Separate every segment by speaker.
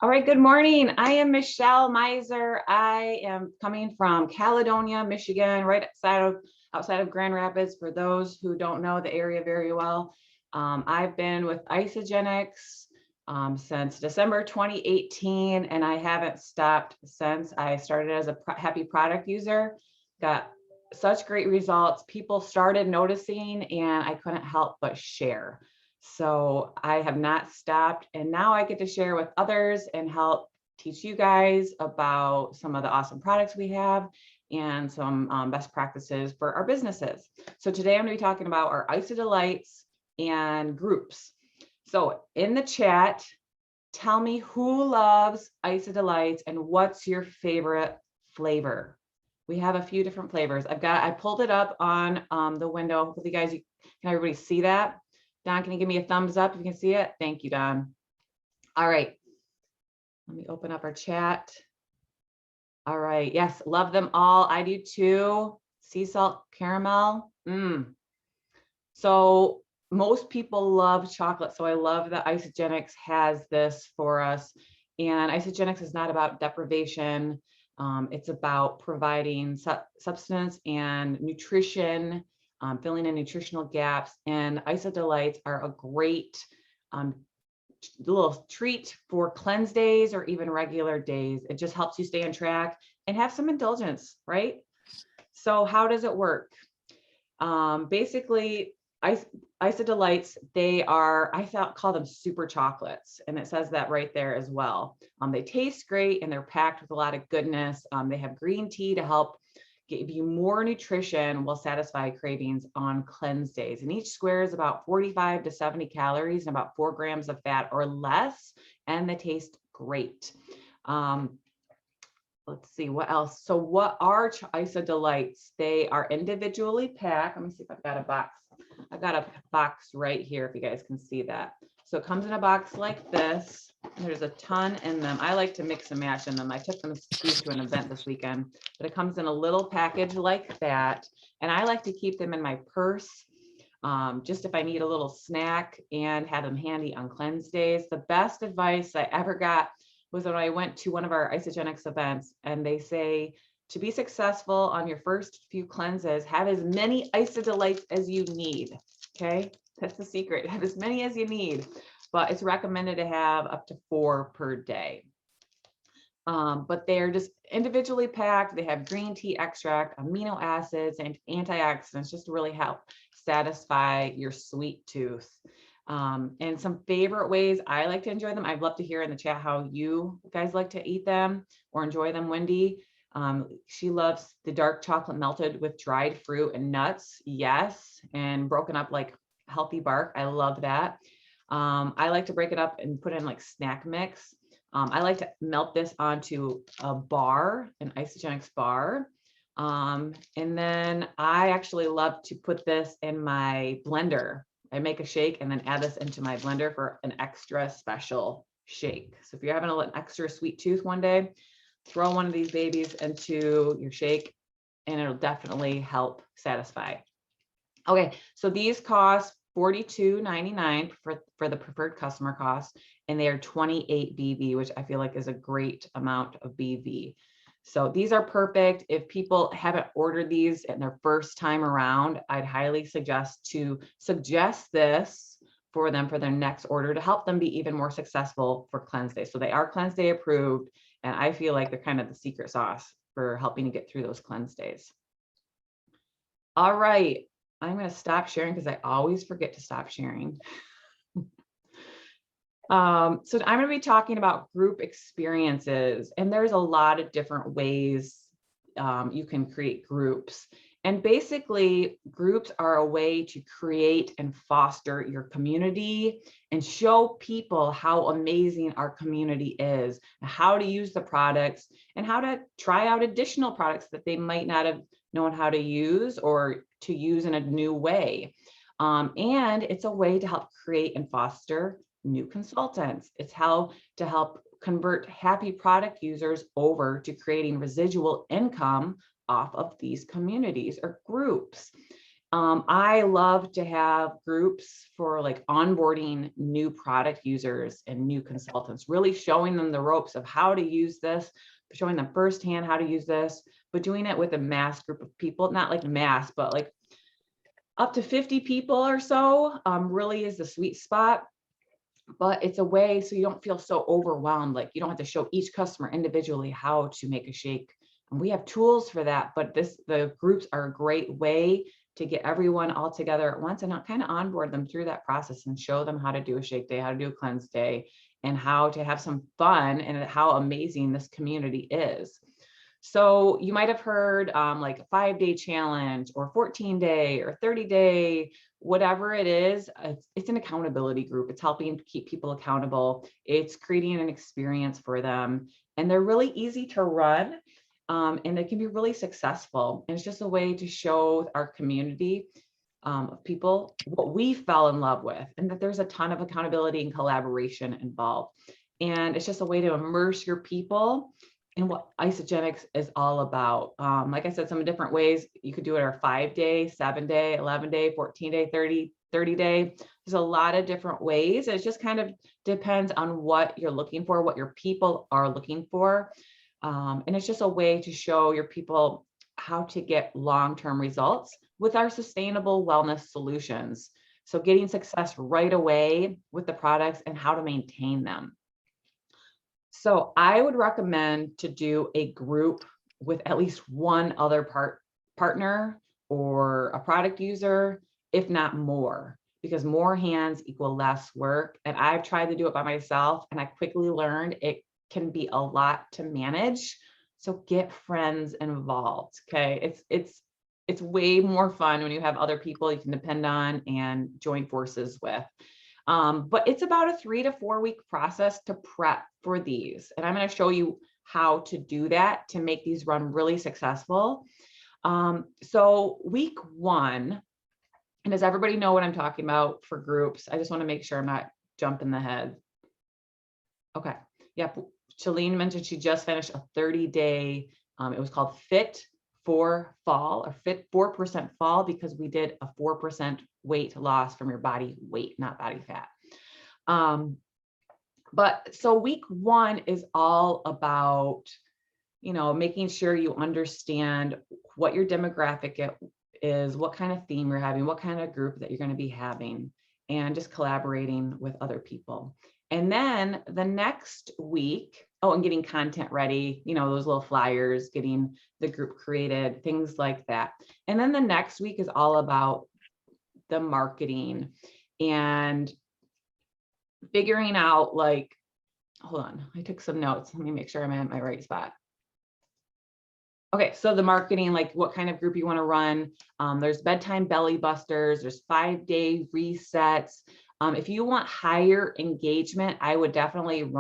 Speaker 1: All right, good morning. I am Michelle Mizer. I am coming from Caledonia, Michigan, right outside of Grand Rapids. For those who don't know the area very well, I've been with IsaDelights since December 2018, and I haven't stopped since. I started as a happy product user, got such great results. People started noticing, and I couldn't help but share. So I have not stopped, and now I get to share with others and help teach you guys about some of the awesome products we have and some best practices for our businesses. So today I'm going to be talking about our IsaDelights and Groups. So in the chat, tell me who loves IsaDelights and what's your favorite flavor. We have a few different flavors. I pulled it up on the window. Hopefully, guys, can everybody see that? Don, can you give me a thumbs up if you can see it? Thank you, Don. All right. Let me open up our chat. All right. Yes, love them all. I do too. Sea salt caramel. So most people love chocolate. So I love that IsaDelights has this for us. And IsaDelights is not about deprivation. It's about providing substance and nutrition, filling in nutritional gaps, and IsaDelights are a great little treat for cleanse days or even regular days. It just helps you stay on track and have some indulgence, right? So how does it work? Basically, IsaDelights, call them super chocolates, and it says that right there as well. They taste great and they're packed with a lot of goodness. They have green tea to help give you more nutrition will satisfy cravings on cleanse days. And each square is about 45 to 70 calories and about 4 grams of fat or less, and they taste great. Let's see what else. So what are IsaDelights? They are individually packed. Let me see if I've got a box. I've got a box right here if you guys can see that. So it comes in a box like this. There's a ton in them. I like to mix and match in them. I took them to an event this weekend, but it comes in a little package like that. And I like to keep them in my purse, just if I need a little snack and have them handy on cleanse days. The best advice I ever got was when I went to one of our IsaDelights events, and they say, to be successful on your first few cleanses, have as many IsaDelights as you need. Okay, that's the secret. Have as many as you need, but it's recommended to have up to 4 per day. But they're just individually packed. They have green tea extract, amino acids, and antioxidants just to really help satisfy your sweet tooth. And some favorite ways I like to enjoy them. I'd love to hear in the chat how you guys like to eat them or enjoy them. Wendy, she loves the dark chocolate melted with dried fruit and nuts. Yes. And broken up like healthy bark. I love that. I like to break it up and put in like snack mix. I like to melt this onto a bar, an IsaDelights bar. And then I actually love to put this in my blender. I make a shake and then add this into my blender for an extra special shake. So if you're having an extra sweet tooth one day, throw one of these babies into your shake and it'll definitely help satisfy. Okay, so these cost $42.99 for the preferred customer cost, and they are 28 BV, which I feel like is a great amount of BV. So these are perfect. If people haven't ordered these in their first time around, I'd highly suggest this for them for their next order to help them be even more successful for cleanse day. So they are cleanse day approved, and I feel like they're kind of the secret sauce for helping to get through those cleanse days. All right, I'm going to stop sharing because I always forget to stop sharing. So I'm going to be talking about group experiences, and there's a lot of different ways you can create groups. And basically, groups are a way to create and foster your community and show people how amazing our community is, how to use the products, and how to try out additional products that they might not have known how to use or to use in a new way. And it's a way to help create and foster new consultants. It's how to help convert happy product users over to creating residual income off of these communities or groups. I love to have groups for like onboarding new product users and new consultants, really showing them the ropes of how to use this, showing them firsthand how to use this, but doing it with a mass group of people, not like mass, but like up to 50 people or so, really is the sweet spot. But it's a way so you don't feel so overwhelmed. Like you don't have to show each customer individually how to make a shake. And we have tools for that, but the groups are a great way to get everyone all together at once and kind of onboard them through that process and show them how to do a shake day, how to do a cleanse day, and how to have some fun and how amazing this community is. So you might have heard like a 5-day challenge or 14-day or 30-day, whatever it is, it's an accountability group. It's helping keep people accountable. It's creating an experience for them. And they're really easy to run and they can be really successful. And it's just a way to show our community of people what we fell in love with and that there's a ton of accountability and collaboration involved. And it's just a way to immerse your people and what Isagenix is all about. Like I said, some different ways you could do it are 5-day, 7-day, 11-day, 14-day, 30-day. There's a lot of different ways. It just kind of depends on what you're looking for, what your people are looking for. And it's just a way to show your people how to get long-term results with our sustainable wellness solutions. So getting success right away with the products and how to maintain them. So I would recommend to do a group with at least one other partner or a product user, if not more, because more hands equal less work. And I've tried to do it by myself and I quickly learned it can be a lot to manage. So get friends involved. Okay. It's way more fun when you have other people you can depend on and join forces with. But it's about a 3 to 4 week process to prep for these. And I'm going to show you how to do that to make these run really successful. So week 1, and does everybody know what I'm talking about for groups? I just want to make sure I'm not jumping the head. Okay. Yep. Shalene mentioned she just finished a 30-day, it was called Fit for Fall or Fit 4% Fall because we did a 4% weight loss from your body weight, not body fat. But so week 1 is all about, making sure you understand what your demographic is, what kind of theme you're having, what kind of group that you're going to be having, and just collaborating with other people. And then the next week, and getting content ready, those little flyers, getting the group created, things like that. And then the next week is all about the marketing and figuring out hold on, I took some notes. Let me make sure I'm in my right spot. Okay, so the marketing, like what kind of group you want to run. There's bedtime belly busters, there's 5-day resets. If you want higher engagement, I would definitely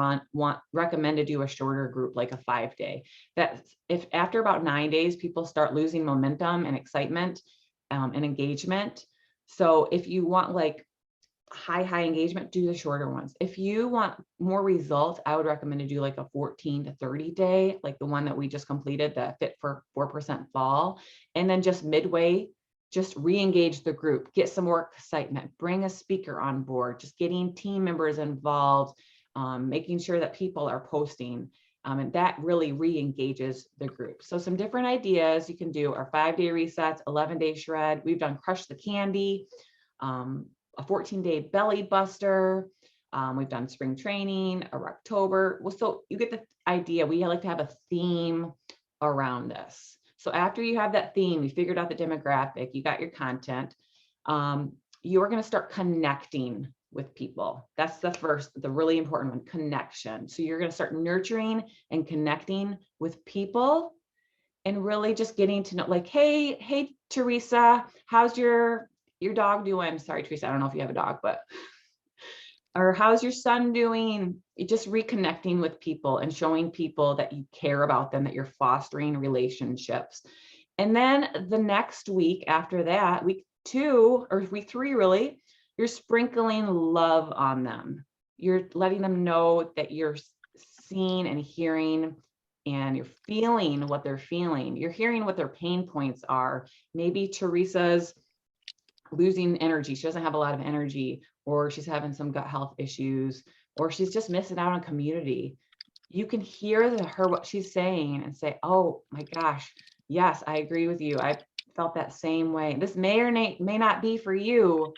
Speaker 1: recommend to do a shorter group, like a 5-day. That's if after about 9 days, people start losing momentum and excitement and engagement. So if you want like high engagement, do the shorter ones. If you want more results, I would recommend to do like a 14 to 30-day, like the one that we just completed, the Fit for 4% Fall. And then just midway, just re-engage the group, get some more excitement, bring a speaker on board, just getting team members involved, making sure that people are posting, and that really re-engages the group. So some different ideas you can do are 5-day resets, 11-day shred. We've done Crush the Candy, a 14-day belly buster. We've done spring training, or October. Well, so you get the idea. We like to have a theme around this. So after you have that theme, you figured out the demographic, you got your content, you are going to start connecting with people. That's the really important one, connection. So you're going to start nurturing and connecting with people and really just getting to know, like, hey, Teresa, how's your dog doing? Sorry, Teresa, I don't know if you have a dog, or how's your son doing? Just reconnecting with people and showing people that you care about them, that you're fostering relationships. And then the next week after that, week 2 or week 3, really, you're sprinkling love on them. You're letting them know that you're seeing and hearing and you're feeling what they're feeling. You're hearing what their pain points are. Maybe Teresa's losing energy. She doesn't have a lot of energy, or she's having some gut health issues, or she's just missing out on community. You can hear her, what she's saying, and say, oh my gosh, yes, I agree with you. I felt that same way. This may or may not be for you,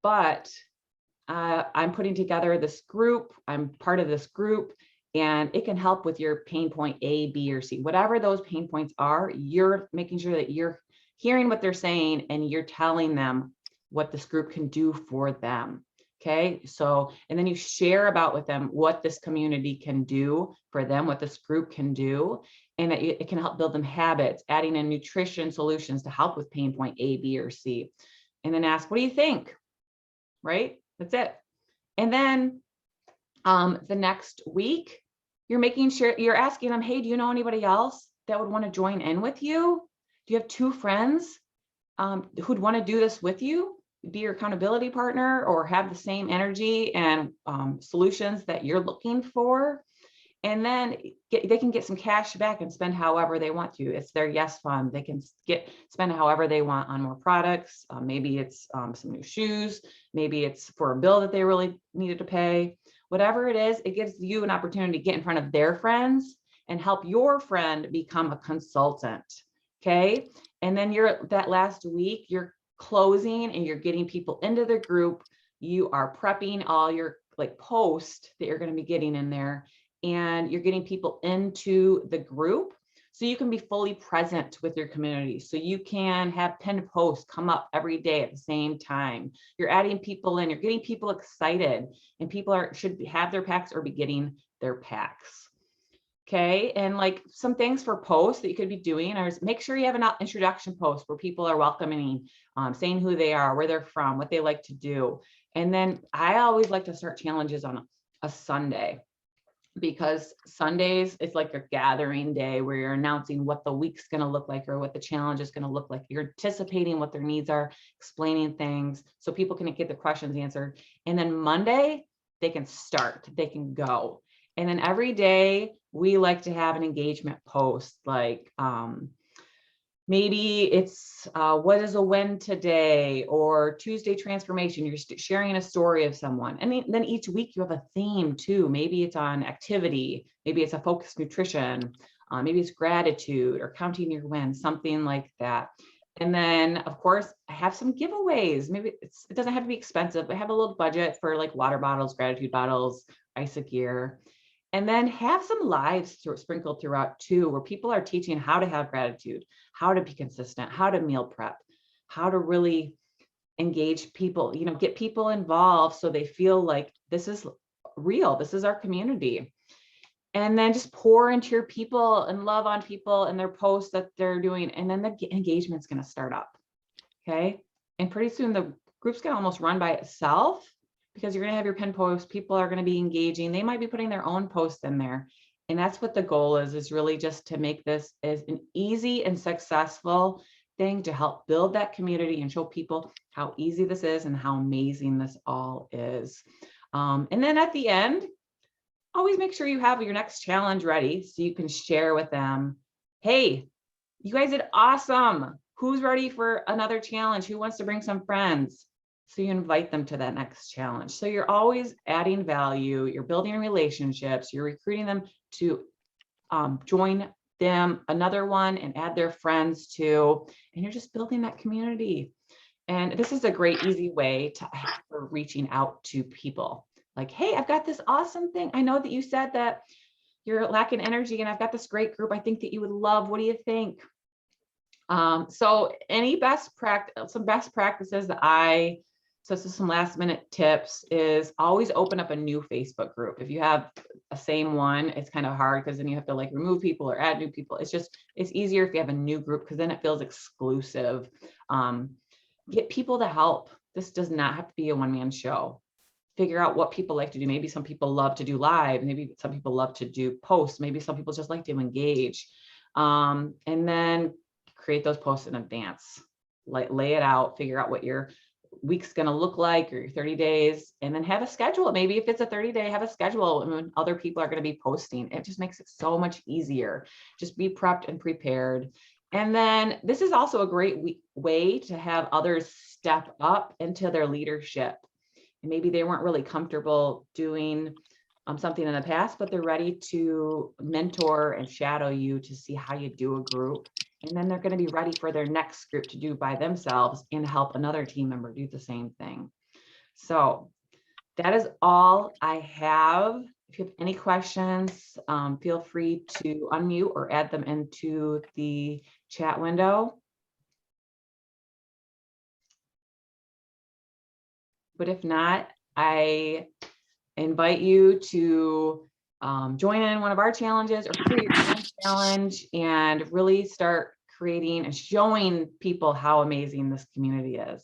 Speaker 1: but I'm putting together this group. I'm part of this group, and it can help with your pain point A, B, or C. Whatever those pain points are, you're making sure that you're hearing what they're saying and you're telling them what this group can do for them. Okay, so, and then you share about with them what this community can do for them, what this group can do, and that it can help build them habits, adding in nutrition solutions to help with pain point A, B, or C. And then ask, what do you think? Right? That's it. And then the next week, you're making sure you're asking them, hey, do you know anybody else that would want to join in with you? Do you have 2 friends who'd want to do this with you, be your accountability partner, or have the same energy and solutions that you're looking for? And then they can get some cash back and spend however they want to. It's their yes fund. They can spend however they want on more products. Maybe it's some new shoes. Maybe it's for a bill that they really needed to pay. Whatever it is, it gives you an opportunity to get in front of their friends and help your friend become a consultant. Okay. And then that last week, you're closing and you're getting people into the group. You are prepping all your posts that you're going to be getting in there, and you're getting people into the group so you can be fully present with your community. So you can have pinned posts come up every day at the same time. You're adding people in, you're getting people excited, and people should have their packs or be getting their packs. Okay, and some things for posts that you could be doing is make sure you have an introduction post where people are welcoming, saying who they are, where they're from, what they like to do. And then I always like to start challenges on a Sunday, because Sundays is like a gathering day where you're announcing what the week's going to look like or what the challenge is going to look like. You're anticipating what their needs are, explaining things so people can get the questions answered. And then Monday, they can start, they can go. And then every day we like to have an engagement post, maybe it's what is a win today, or Tuesday transformation. You're sharing a story of someone. And then each week you have a theme too. Maybe it's on activity. Maybe it's a focused nutrition. Maybe it's gratitude or counting your wins, something like that. And then, of course, I have some giveaways. Maybe it doesn't have to be expensive. I have a little budget for water bottles, gratitude bottles, ISA gear. And then have some lives sprinkled throughout too, where people are teaching how to have gratitude, how to be consistent, how to meal prep, how to really engage people, get people involved so they feel like this is real, this is our community. And then just pour into your people and love on people and their posts that they're doing. And then the engagement's going to start up. Okay. And pretty soon the group's going to almost run by itself, because you're going to have your pin posts. People are going to be engaging. They might be putting their own posts in there. And that's what the goal is really just to make this as an easy and successful thing to help build that community and show people how easy this is and how amazing this all is. And then at the end, always make sure you have your next challenge ready so you can share with them, hey, you guys did awesome. Who's ready for another challenge? Who wants to bring some friends? So you invite them to that next challenge. So you're always adding value, you're building relationships, you're recruiting them to join them another one and add their friends too. And you're just building that community. And this is a great, easy way for reaching out to people. Like, hey, I've got this awesome thing. I know that you said that you're lacking energy and I've got this great group I think that you would love. What do you think? So some best practices that so this is some last minute tips, is always open up a new Facebook group. If you have a same one, it's kind of hard because then you have to remove people or add new people. It's easier if you have a new group, because then it feels exclusive. Get people to help. This does not have to be a one-man show. Figure out what people like to do. Maybe some people love to do live. Maybe some people love to do posts. Maybe some people just like to engage. And then create those posts in advance. Lay it out, figure out what your week's going to look like, or your 30 days, and then have a schedule. Maybe if it's a 30-day, have a schedule when other people are going to be posting. It just makes it so much easier. Just be prepped and prepared. And then this is also a great way to have others step up into their leadership. And maybe they weren't really comfortable doing something in the past, but they're ready to mentor and shadow you to see how you do a group. And then they're going to be ready for their next group to do by themselves and help another team member do the same thing. So that is all I have. If you have any questions, feel free to unmute or add them into the chat window. But if not, I invite you to join in one of our challenges or create your own challenge and really start creating and showing people how amazing this community is.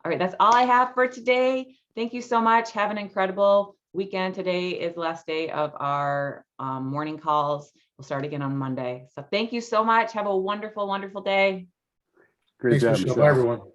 Speaker 1: All right, that's all I have for today. Thank you so much. Have an incredible weekend. Today is the last day of our morning calls. We'll start again on Monday. So thank you so much. Have a wonderful, wonderful day.
Speaker 2: Great job, Michelle.
Speaker 3: Bye, everyone.